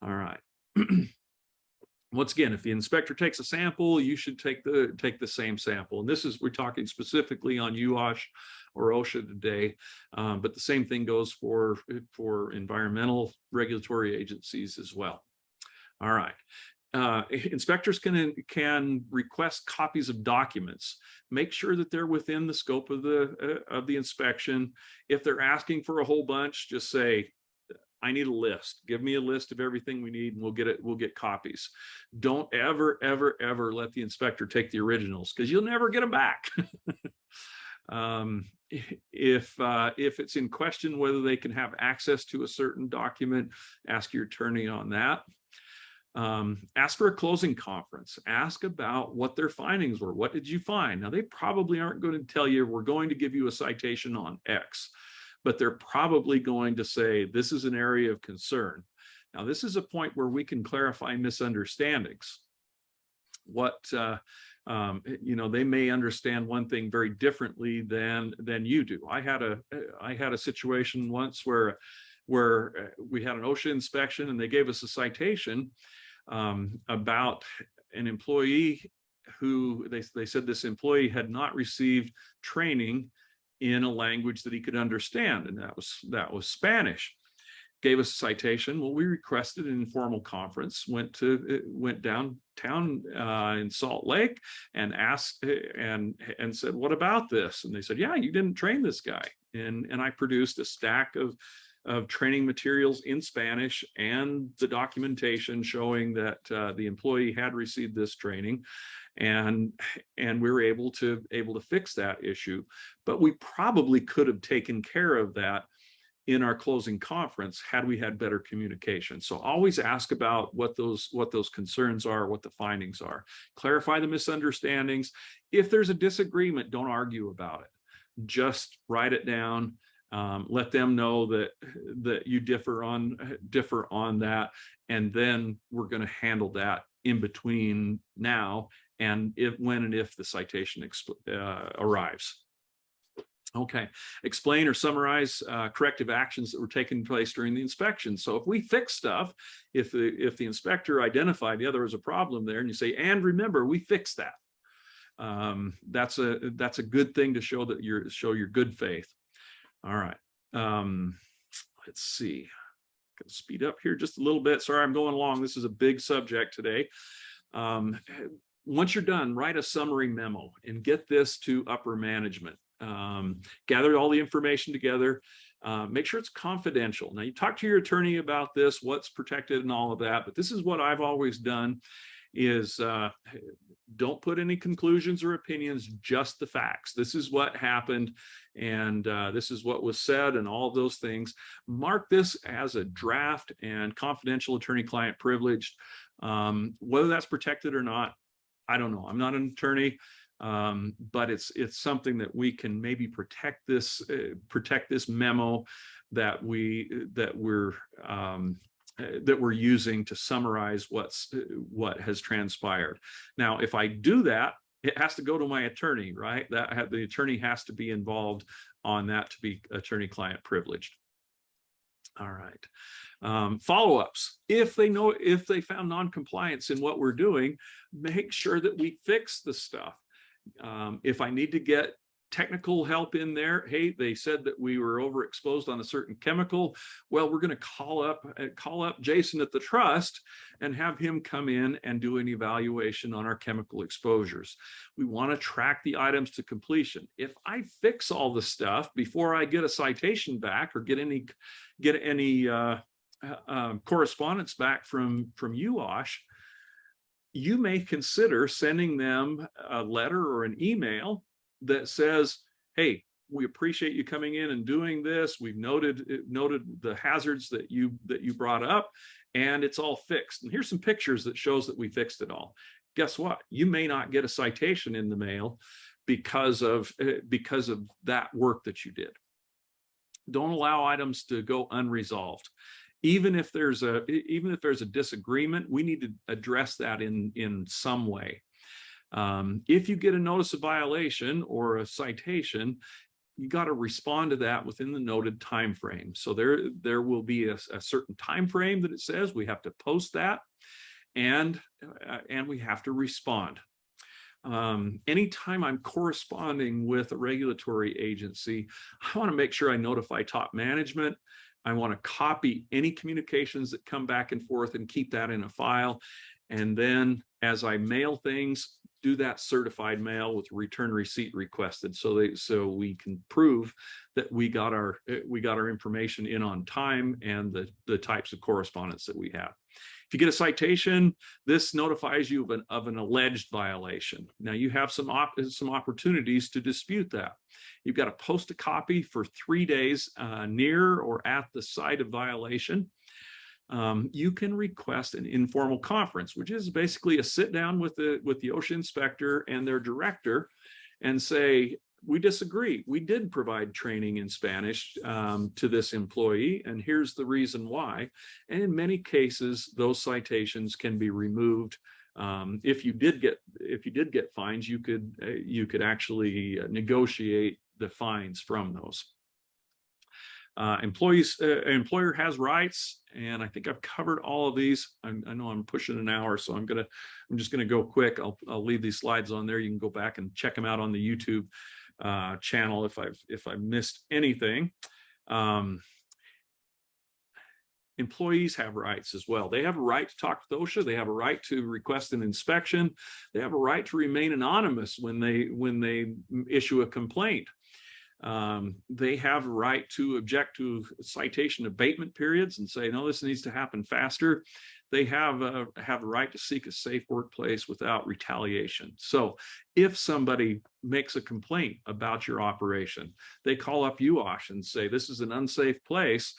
All right. Once again, if the inspector takes a sample, you should take the same sample. And this is, we're talking specifically on UOSH or OSHA today, but the same thing goes for environmental regulatory agencies as well. All right. Inspectors can request copies of documents. Make sure that they're within the scope of the inspection. If they're asking for a whole bunch, just say, I need a list. Give me a list of everything we need, and we'll get copies. Don't ever let the inspector take the originals, because you'll never get them back. If it's in question whether they can have access to a certain document, ask your attorney on that. Ask for a closing conference. Ask about what their findings were. What did you find? Now, they probably aren't going to tell you, we're going to give you a citation on X, but they're probably going to say, this is an area of concern. Now, this is a point where we can clarify misunderstandings. What, you know, they may understand one thing very differently than you do. I had a situation once where we had an OSHA inspection, and they gave us a citation about an employee who they said this employee had not received training in a language that he could understand, and that was Spanish. Gave us a citation. Well, we requested an informal conference, went downtown in Salt Lake and asked and said, what about this? And they said, yeah, you didn't train this guy. And I produced a stack of training materials in Spanish and the documentation showing that the employee had received this training, and we were able to fix that issue. But we probably could have taken care of that in our closing conference had we had better communication. So always ask about what those concerns are, what the findings are. Clarify the misunderstandings. If there's a disagreement, don't argue about it. Just write it down. Let them know that you differ on that, and then we're going to handle that in between now and when and if the citation arrives. Okay, explain or summarize corrective actions that were taking place during the inspection. So if we fix stuff, if the inspector identified, yeah, there was a problem there, and you say, and remember, we fixed that. That's a good thing to show your good faith. All right. Let's see. Gonna speed up here just a little bit. Sorry, I'm going along. This is a big subject today. Once you're done, write a summary memo and get this to upper management. Gather all the information together. Make sure it's confidential. Now, you talk to your attorney about this, what's protected and all of that, but this is what I've always done is don't put any conclusions or opinions, just the facts. This is what happened, and this is what was said, and all of those things. Mark this as a draft and confidential attorney-client privileged. Whether that's protected or not, I don't know. I'm not an attorney, but it's something that we can maybe protect this memo that we're using to summarize what has transpired. Now, if I do that, it has to go to my attorney, right? The attorney has to be involved on that to be attorney-client privileged. All right. Follow-ups. If they found non-compliance in what we're doing, make sure that we fix the stuff. If I need to get technical help in there. Hey, they said that we were overexposed on a certain chemical. Well, we're going to call up Jason at the trust and have him come in and do an evaluation on our chemical exposures. We want to track the items to completion. If I fix all the stuff before I get a citation back or get any correspondence back from UOSH, you may consider sending them a letter or an email that says, hey, we appreciate you coming in and doing this. We've noted the hazards that you brought up, and it's all fixed. And here's some pictures that shows that we fixed it all. Guess what? You may not get a citation in the mail because of that work that you did. Don't allow items to go unresolved. Even if there's a disagreement, we need to address that in some way. If you get a notice of violation or a citation, you got to respond to that within the noted time frame. So there will be a certain time frame that it says we have to post that, and we have to respond. Anytime I'm corresponding with a regulatory agency, I want to make sure I notify top management. I want to copy any communications that come back and forth and keep that in a file. And then as I mail things, do that certified mail with return receipt requested, so we can prove that we got our information in on time and the types of correspondence that we have. If you get a citation, this notifies you of an alleged violation. Now you have some opportunities to dispute that. You've got to post a copy for 3 days near or at the site of violation. You can request an informal conference, which is basically a sit down with the OSHA inspector and their director and say, we disagree. We did provide training in Spanish to this employee, and here's the reason why. And in many cases, those citations can be removed. If you did get fines, you could actually negotiate the fines from those. Employer has rights, and I think I've covered all of these. I know I'm pushing an hour, so I'm just gonna go quick. I'll leave these slides on there. You can go back and check them out on the YouTube channel if I've missed anything. Employees have rights as well. They have a right to talk with OSHA. They have a right to request an inspection. They have a right to remain anonymous when they issue a complaint. They have a right to object to citation abatement periods and say, no, this needs to happen faster. They have a right to seek a safe workplace without retaliation. So if somebody makes a complaint about your operation, they call up UOSH and say, this is an unsafe place,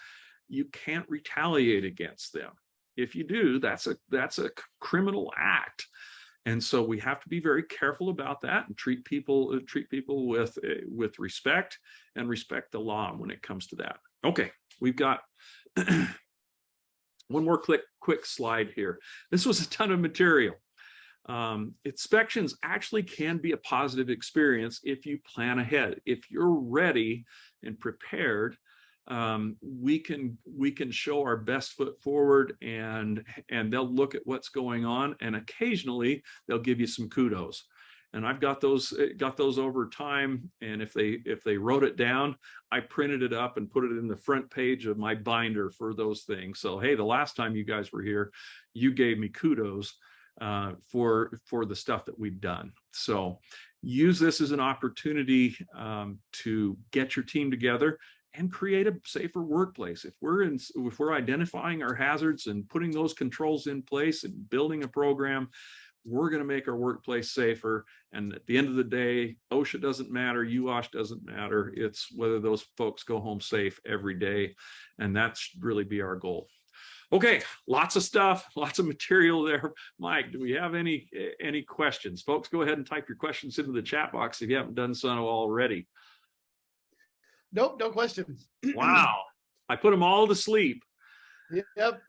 you can't retaliate against them. If you do, that's a criminal act. And so we have to be very careful about that and treat people with respect and respect the law when it comes to that. Okay, we've got one more quick slide here. This was a ton of material. Inspections actually can be a positive experience if you plan ahead. If you're ready and prepared, we can show our best foot forward, and they'll look at what's going on, and occasionally they'll give you some kudos. And I've got those over time, and if they wrote it down, I printed it up and put it in the front page of my binder for those things. So hey, the last time you guys were here, you gave me kudos for the stuff that we've done. So use this as an opportunity to get your team together and create a safer workplace. If we're identifying our hazards and putting those controls in place and building a program, we're going to make our workplace safer. And at the end of the day, OSHA doesn't matter, UOSH doesn't matter. It's whether those folks go home safe every day. And that should really be our goal. Okay, lots of stuff, lots of material there. Mike, do we have any questions? Folks, go ahead and type your questions into the chat box if you haven't done so already. Nope, no questions. Wow, I put them all to sleep. Yep.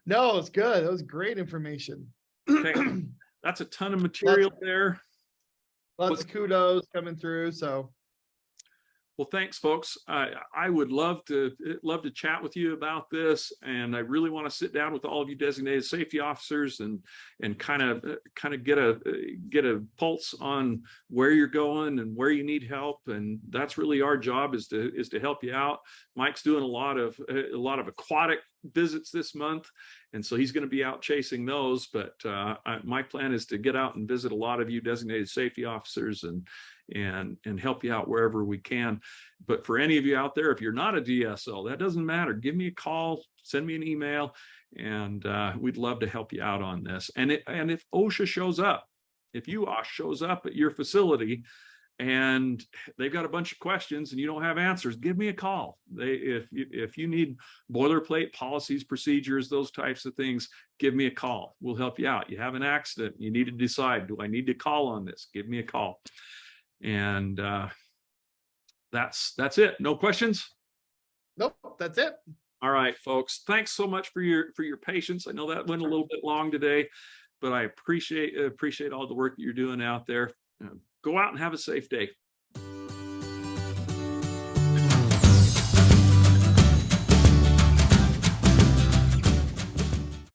No, it's good. That was great information. Okay, that's a ton of material there. Lots of kudos coming through. So Well, thanks, folks. I would love to chat with you about this, and I really want to sit down with all of you designated safety officers and kind of get a pulse on where you're going and where you need help. And that's really our job, is to help you out. Mike's doing a lot of aquatic visits this month, and so he's going to be out chasing those. But my plan is to get out and visit a lot of you designated safety officers and help you out wherever we can. But for any of you out there, if you're not a DSO, that doesn't matter. Give me a call, send me an email, and we'd love to help you out on this. And if OSHA shows up, if UOSH shows up at your facility and they've got a bunch of questions and you don't have answers, give me a call. If you need boilerplate policies, procedures, those types of things, give me a call. We'll help you out. You have an accident, you need to decide, do I need to call on this? Give me a call. And that's it. No questions? Nope, that's it. All right, folks. Thanks so much for your patience. I know that went a little bit long today, but I appreciate all the work that you're doing out there. Go out and have a safe day.